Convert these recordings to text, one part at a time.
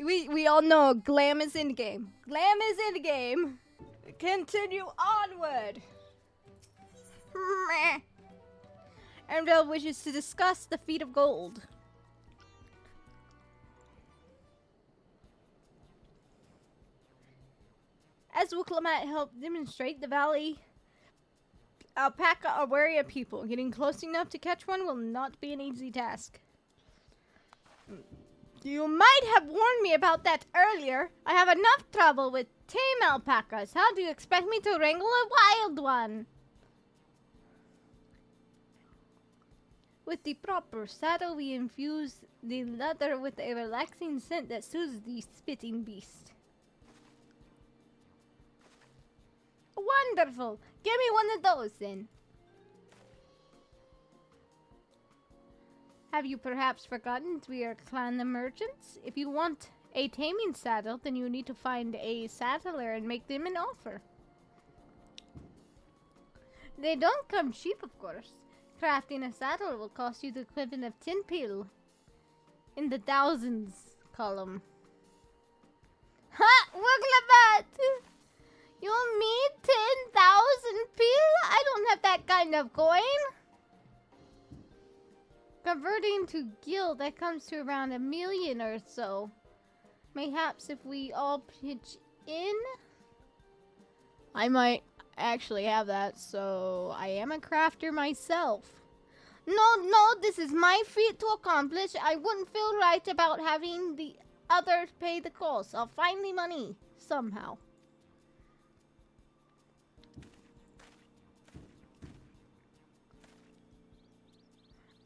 We all know glam is in the game. Glam is in the game. Continue onward. Arendelle wishes to discuss the feat of gold. As Wuklamat helped demonstrate, the valley alpaca are wary of people. Getting close enough to catch one will not be an easy task. You might have warned me about that earlier. I have enough trouble with tame alpacas. How do you expect me to wrangle a wild one? With the proper saddle, we infuse the leather with a relaxing scent that soothes the spitting beast. Wonderful! Give me one of those then. Have you perhaps forgotten we are clan merchants? If you want a taming saddle, then you need to find a saddler and make them an offer. They don't come cheap, of course. Crafting a saddle will cost you the equivalent of 10 pil. In the thousands column. Ha! Wuglabat! You mean 10,000 pil? I don't have that kind of coin. Converting to guild, that comes to around 1 million or so. Mayhaps if we all pitch in? I might actually have that, so I am a crafter myself. No, this is my feat to accomplish. I wouldn't feel right about having the others pay the cost. I'll find the money somehow.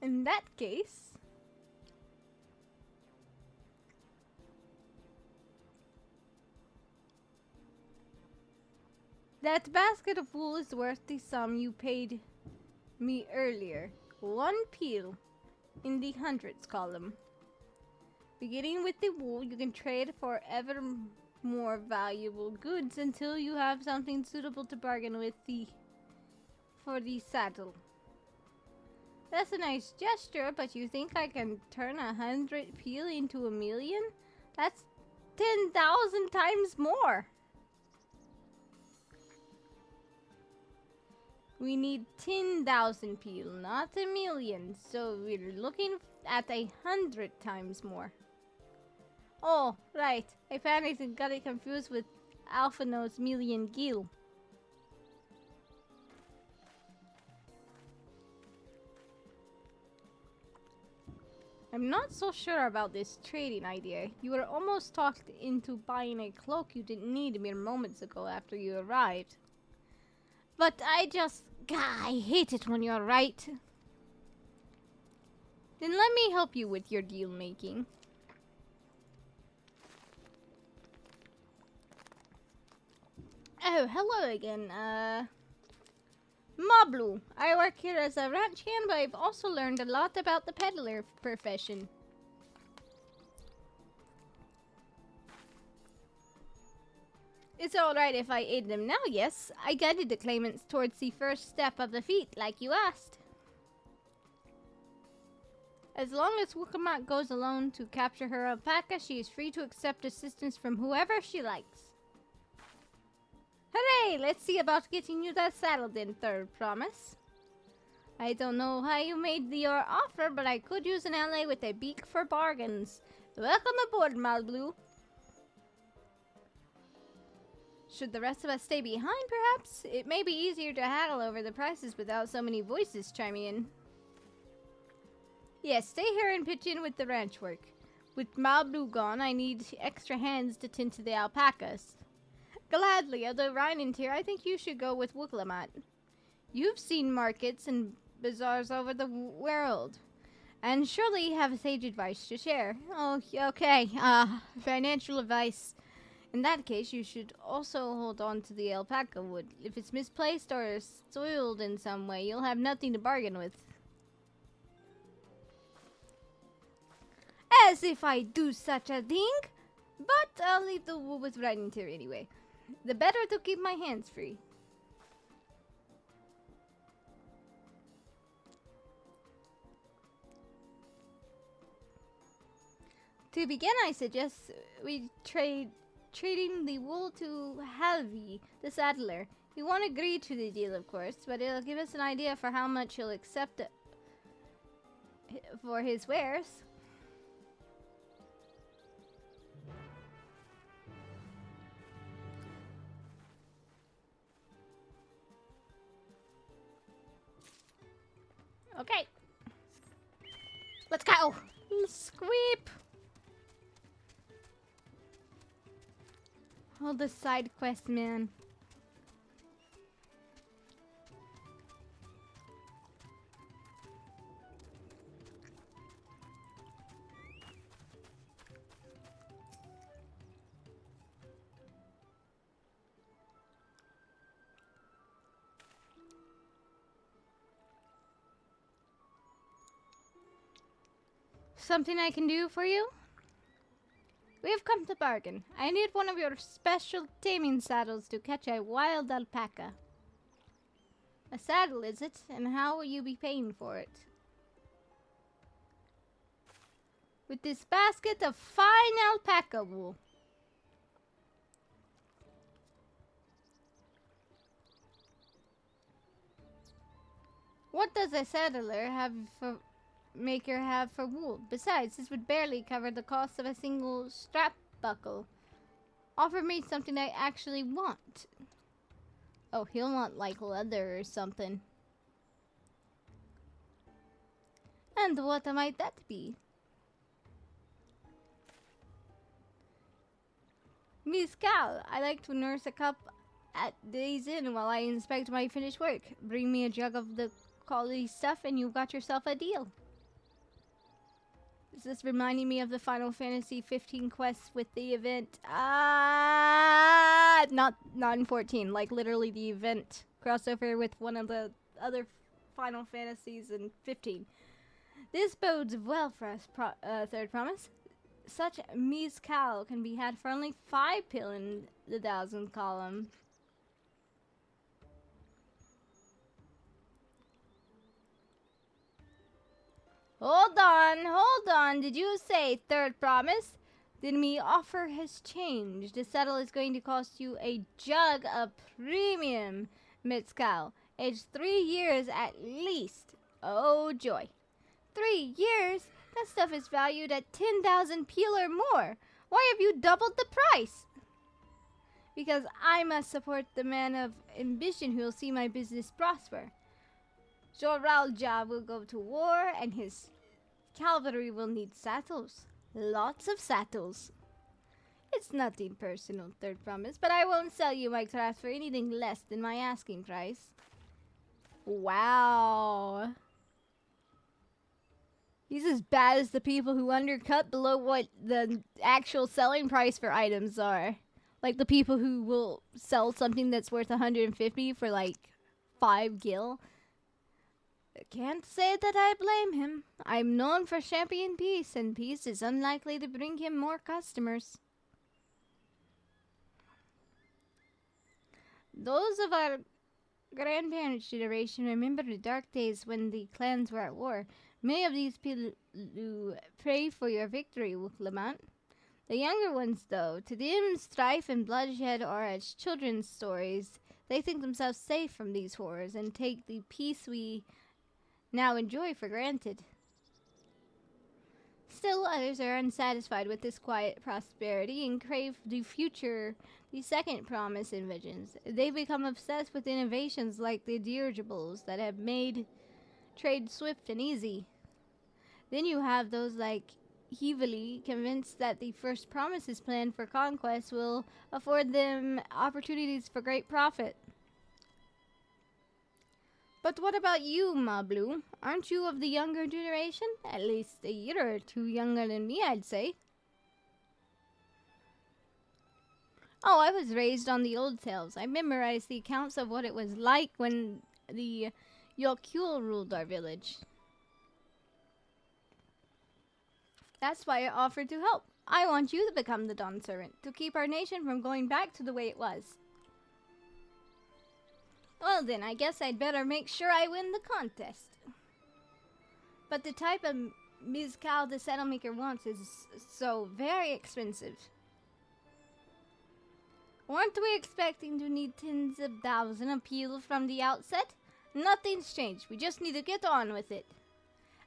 In that case, that basket of wool is worth the sum you paid me earlier. 1 pil in the hundreds column. Beginning with the wool, you can trade for ever more valuable goods until you have something suitable to bargain with for the saddle. That's a nice gesture, but you think I can turn 100 pil into 1 million? That's 10,000 times more. We need 10,000 pil, not 1 million. So we're looking at 100 times more. Oh, right. I panicked and got it confused with Alphino's million gil. I'm not so sure about this trading idea. You were almost talked into buying a cloak you didn't need mere moments ago after you arrived. But I hate it when you're right. Then let me help you with your deal making. Oh, hello again. Mablu, I work here as a ranch hand, but I've also learned a lot about the peddler profession. It's alright if I aid them now, yes. I guided the claimants towards the first step of the feat, like you asked. As long as Wukamat goes alone to capture her alpaca, she is free to accept assistance from whoever she likes. Hooray! Let's see about getting you that saddle then, Third Promise. I don't know how you made your offer, but I could use an ally with a beak for bargains. Welcome aboard, Malblue. Should the rest of us stay behind, perhaps? It may be easier to haggle over the prices without so many voices chiming in. Yes, stay here and pitch in with the ranch work. With Malblue gone, I need extra hands to tend to the alpacas. Gladly, although Reinetier, I think you should go with Wuklamat. You've seen markets and bazaars over the world, and surely have sage advice to share. Oh, okay. Financial advice. In that case, you should also hold on to the alpaca wood. If it's misplaced or soiled in some way, you'll have nothing to bargain with. As if I do such a thing! But I'll leave the wool with Reinetier anyway. The better to keep my hands free. To begin, I suggest we trading the wool to Halvi, the saddler. He won't agree to the deal, of course, but it'll give us an idea for how much he'll accept for his wares. Okay. Let's go! Squeep! All the side quests, man. Something I can do for you? We have come to bargain. I need one of your special taming saddles to catch a wild alpaca. A saddle, is it? And how will you be paying for it? With this basket of fine alpaca wool. What does a saddler maker have for wool? Besides, this would barely cover the cost of a single strap buckle. Offer me something I actually want. Oh, he'll want like leather or something. And what might that be? Mezcal. I like to nurse a cup at Days Inn while I inspect my finished work. Bring me a jug of the quality stuff and you've got yourself a deal. Is this reminding me of the Final Fantasy 15 quests with the event? Not in 14, like literally the event crossover with one of the other Final Fantasies in 15. This bodes well for us, third promise. Such mezcal can be had for only 5 pil in the 1000 column. Hold on. Did you say third promise? Then me offer has changed. The saddle is going to cost you a jug of premium mezcal. Aged 3 years at least. Oh joy. 3 years? That stuff is valued at 10,000 pil or more. Why have you doubled the price? Because I must support the man of ambition who will see my business prosper. Joralja will go to war, and his cavalry will need saddles. Lots of saddles. It's nothing personal, third promise, but I won't sell you my craft for anything less than my asking price. Wow. He's as bad as the people who undercut below what the actual selling price for items are. Like the people who will sell something that's worth 150 for like 5 gil. Can't say that I blame him. I'm known for championing peace, and peace is unlikely to bring him more customers. Those of our grandparents' generation remember the dark days when the clans were at war. Many of these people who pray for your victory, Wuklamant. The younger ones, though, to them strife and bloodshed are as children's stories. They think themselves safe from these horrors and take the peace we now enjoy for granted. Still, others are unsatisfied with this quiet prosperity and crave the future the second promise envisions. They become obsessed with innovations like the dirigibles that have made trade swift and easy. Then you have those like heavily convinced that the first promise's plan for conquest will afford them opportunities for great profit. But what about you, Mablu? Aren't you of the younger generation? At least a year or two younger than me, I'd say. Oh, I was raised on the old tales. I memorized the accounts of what it was like when the Yokul ruled our village. That's why I offered to help. I want you to become the Dawn Servant, to keep our nation from going back to the way it was. Well then, I guess I'd better make sure I win the contest. But the type of mezcal the saddle maker wants is so very expensive. Weren't we expecting to need tens of thousands of peel from the outset? Nothing's changed. We just need to get on with it.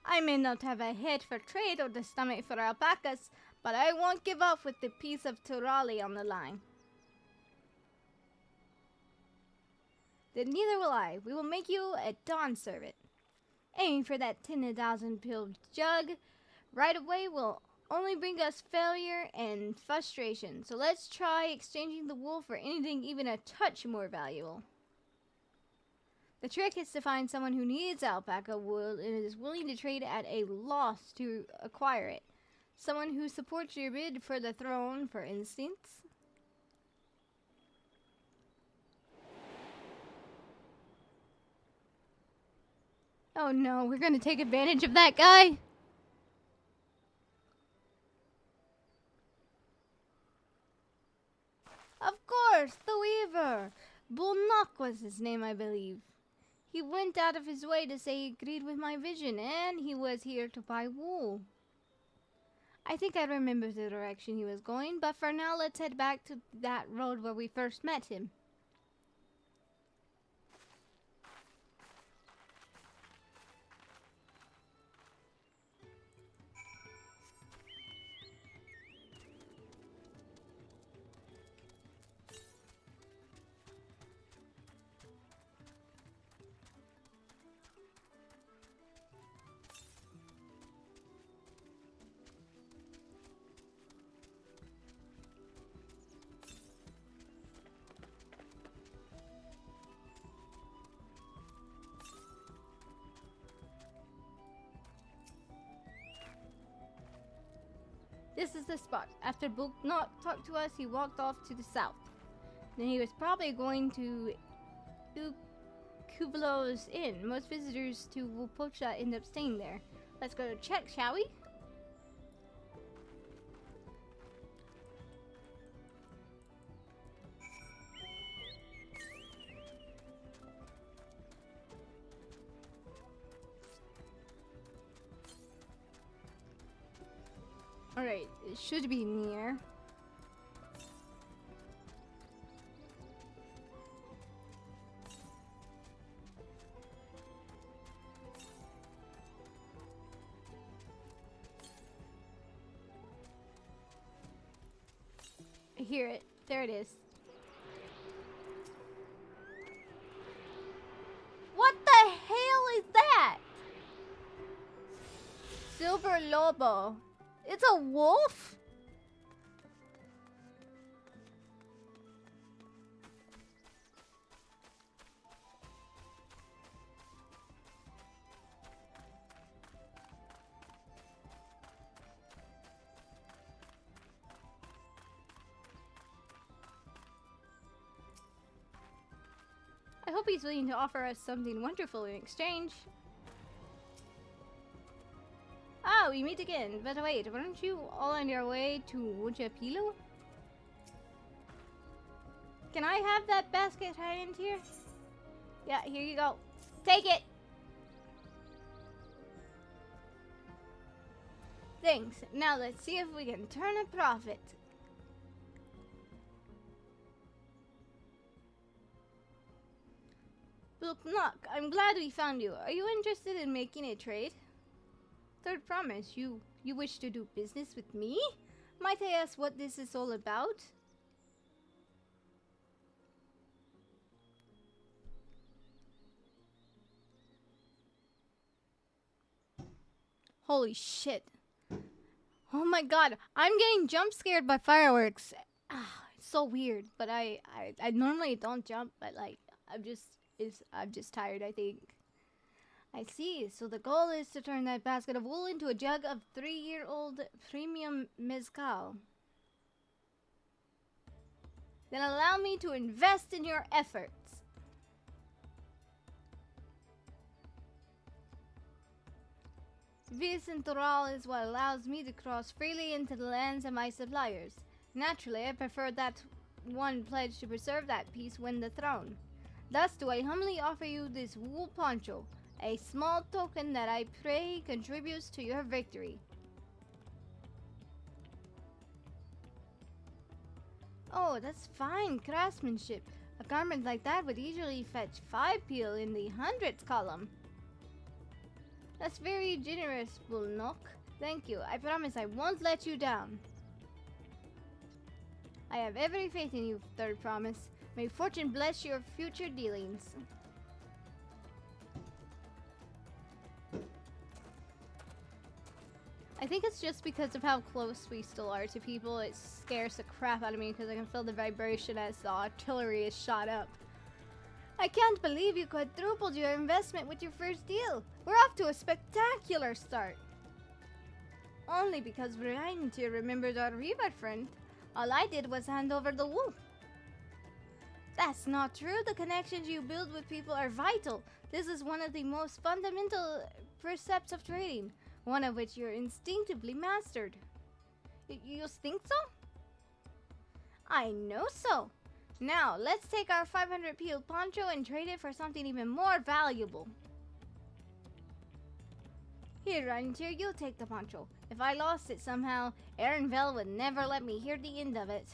I may not have a head for trade or the stomach for alpacas, but I won't give up with the piece of Turali on the line. Then neither will I. We will make you a dawn servant. Aiming for that 10,000 pill jug right away will only bring us failure and frustration. So let's try exchanging the wool for anything even a touch more valuable. The trick is to find someone who needs alpaca wool and is willing to trade at a loss to acquire it. Someone who supports your bid for the throne, for instance. Oh no, we're gonna take advantage of that guy? Of course, the Weaver! Bulnock was his name, I believe. He went out of his way to say he agreed with my vision, and he was here to buy wool. I think I remember the direction he was going, but for now let's head back to that road where we first met him. This is the spot. After Bulnock talked to us, he walked off to the south. Then he was probably going to Kublo's Inn. Most visitors to Wolpocha end up staying there. Let's go to check, shall we? Alright, it should be near. I hear it. There it is. What the hell is that? Silver Lobo. It's a wolf? I hope he's willing to offer us something wonderful in exchange. Ah, we meet again. But wait, weren't you all on your way to Ujapilo? Can I have that basket Reinetier? Yeah, here you go. Take it! Thanks. Now let's see if we can turn a profit. Bulnock, I'm glad we found you. Are you interested in making a trade? Third promise, you wish to do business with me? Might I ask what this is all about? Holy shit. Oh my god, I'm getting jump scared by fireworks. It's so weird, but I normally don't jump, but like I'm just tired, I think. I see. So the goal is to turn that basket of wool into a jug of 3-year-old premium mezcal. Then allow me to invest in your efforts. Vis and Toral is what allows me to cross freely into the lands of my suppliers. Naturally, I prefer that one pledge to preserve that peace win the throne. Thus do I humbly offer you this wool poncho. A small token that I pray contributes to your victory. Oh, that's fine craftsmanship. A garment like that would easily fetch 5 peel in the hundreds column. That's very generous, Bulnock. Thank you. I promise I won't let you down. I have every faith in you, Third Promise. May fortune bless your future dealings. I think it's just because of how close we still are to people. It scares the crap out of me because I can feel the vibration as the artillery is shot up. I can't believe you quadrupled your investment with your first deal. We're off to a spectacular start. Only because Reinetier remembered our river friend. All I did was hand over the wool. That's not true. The connections you build with people are vital. This is one of the most fundamental precepts of trading, one of which you're instinctively mastered. You think so? I know so. Now, let's take our 500 peel poncho and trade it for something even more valuable. Here, Reinetier, you'll take the poncho. If I lost it somehow, Aaronville would never let me hear the end of it.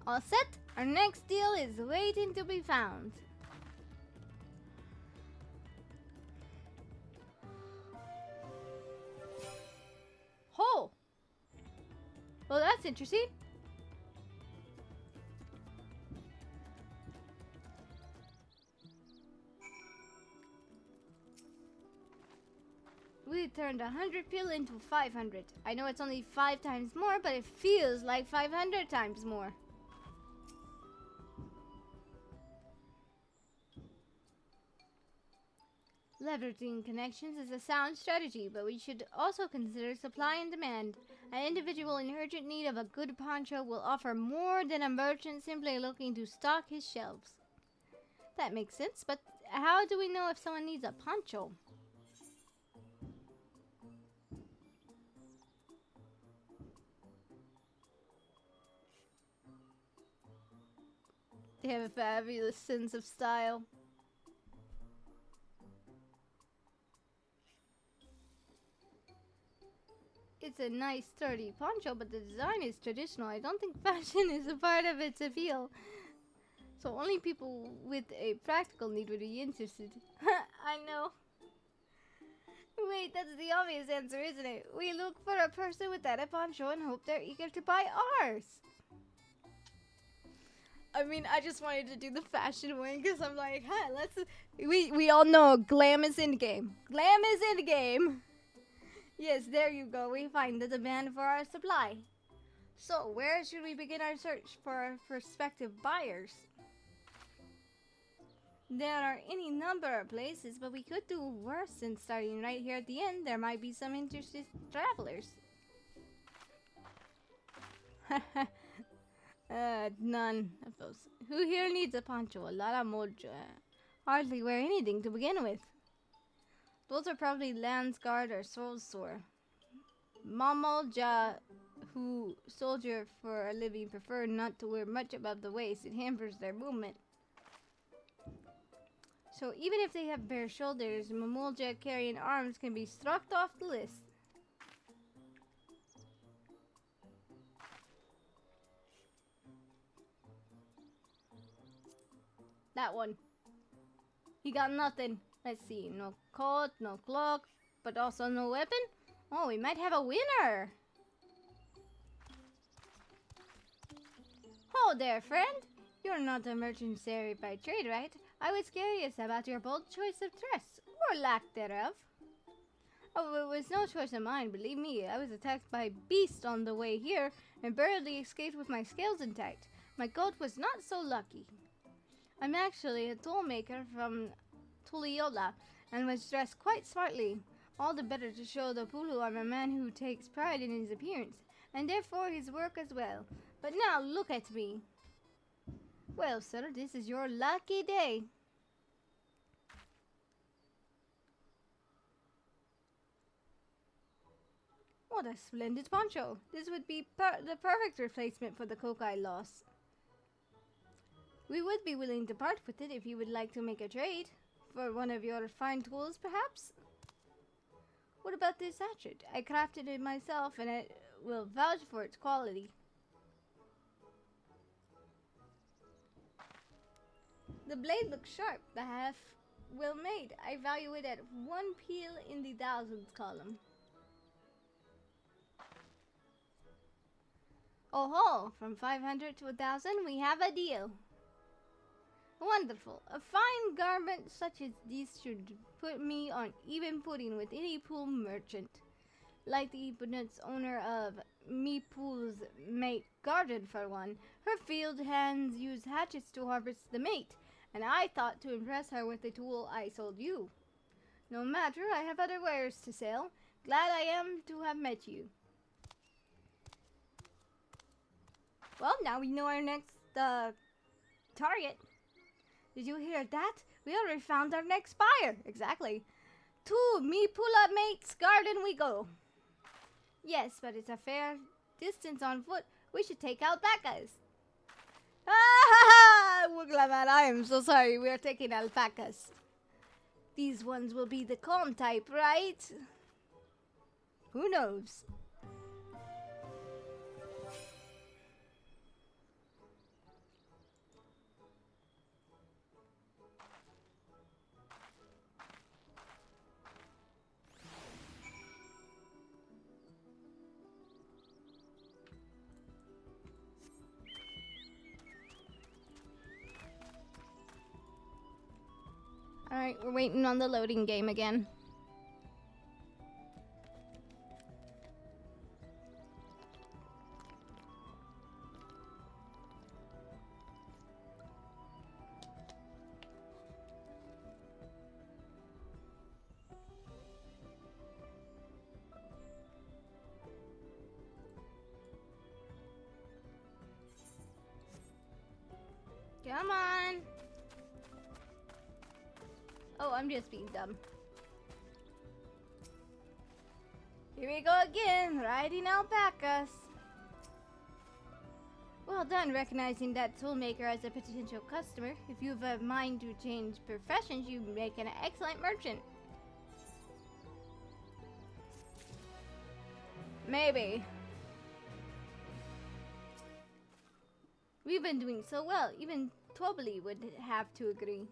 All set? Our next deal is waiting to be found. Oh! Well, that's interesting. We turned 100 peel into 500. I know it's only 5 times more, but it feels like 500 times more. Leveraging connections is a sound strategy, but we should also consider supply and demand. An individual in urgent need of a good poncho will offer more than a merchant simply looking to stock his shelves. That makes sense, but how do we know if someone needs a poncho? They have a fabulous sense of style. It's a nice sturdy poncho, but the design is traditional. I don't think fashion is a part of its appeal. So only people with a practical need would be interested. I know. Wait, that's the obvious answer, isn't it? We look for a person without a poncho and hope they're eager to buy ours. I mean, I just wanted to do the fashion one because I'm like, huh, we all know glam is in the game. Glam is in the game. Yes, there you go. We find the demand for our supply. So, where should we begin our search for our prospective buyers? There are any number of places, but we could do worse than starting right here at the end. There might be some interested travelers. None of those. Who here needs a poncho? A lot of mojo. Hardly wear anything to begin with. Those are probably Landsguard or Soulsore. Mamolja, who soldier for a living, prefer not to wear much above the waist. It hampers their movement. So even if they have bare shoulders, Mamolja carrying arms can be struck off the list. That one. He got nothing. Let's see. No coat, no cloak, but also no weapon? Oh, we might have a winner. Oh there, friend. You're not a mercenary by trade, right? I was curious about your bold choice of dress, or lack thereof. Oh, it was no choice of mine, believe me. I was attacked by a beast on the way here, and barely escaped with my scales intact. My coat was not so lucky. I'm actually a tool maker from Tuliola, and was dressed quite smartly. All the better to show the Pulu I'm a man who takes pride in his appearance, and therefore his work as well. But now look at me. Well, sir, this is your lucky day. What a splendid poncho. This would be the perfect replacement for the coat I lost. We would be willing to part with it if you would like to make a trade. For one of your fine tools, perhaps? What about this hatchet? I crafted it myself and it will vouch for its quality. The blade looks sharp, the half well made. I value it at 1 peel in the thousands column. Oh ho! From 500 to 1,000, we have a deal. Wonderful. A fine garment such as this should put me on even footing with any pool merchant. Like the Ebonet's owner of Meepoo's mate garden for one. Her field hands use hatchets to harvest the mate, and I thought to impress her with the tool I sold you. No matter, I have other wares to sell. Glad I am to have met you. Well, now we know our next target. Did you hear that? We already found our next buyer. Exactly. To Meepoola mate's garden we go. Yes, but it's a fair distance on foot. We should take alpacas. Ah, Wooglaman, I am so sorry. We are taking alpacas. These ones will be the calm type, right? Who knows? Alright, we're waiting on the loading game again. Come on! Oh, I'm just being dumb. Here we go again, riding alpacas. Well done recognizing that toolmaker as a potential customer. If you have a mind to change professions, you make an excellent merchant. Maybe. We've been doing so well, even Tobly would have to agree.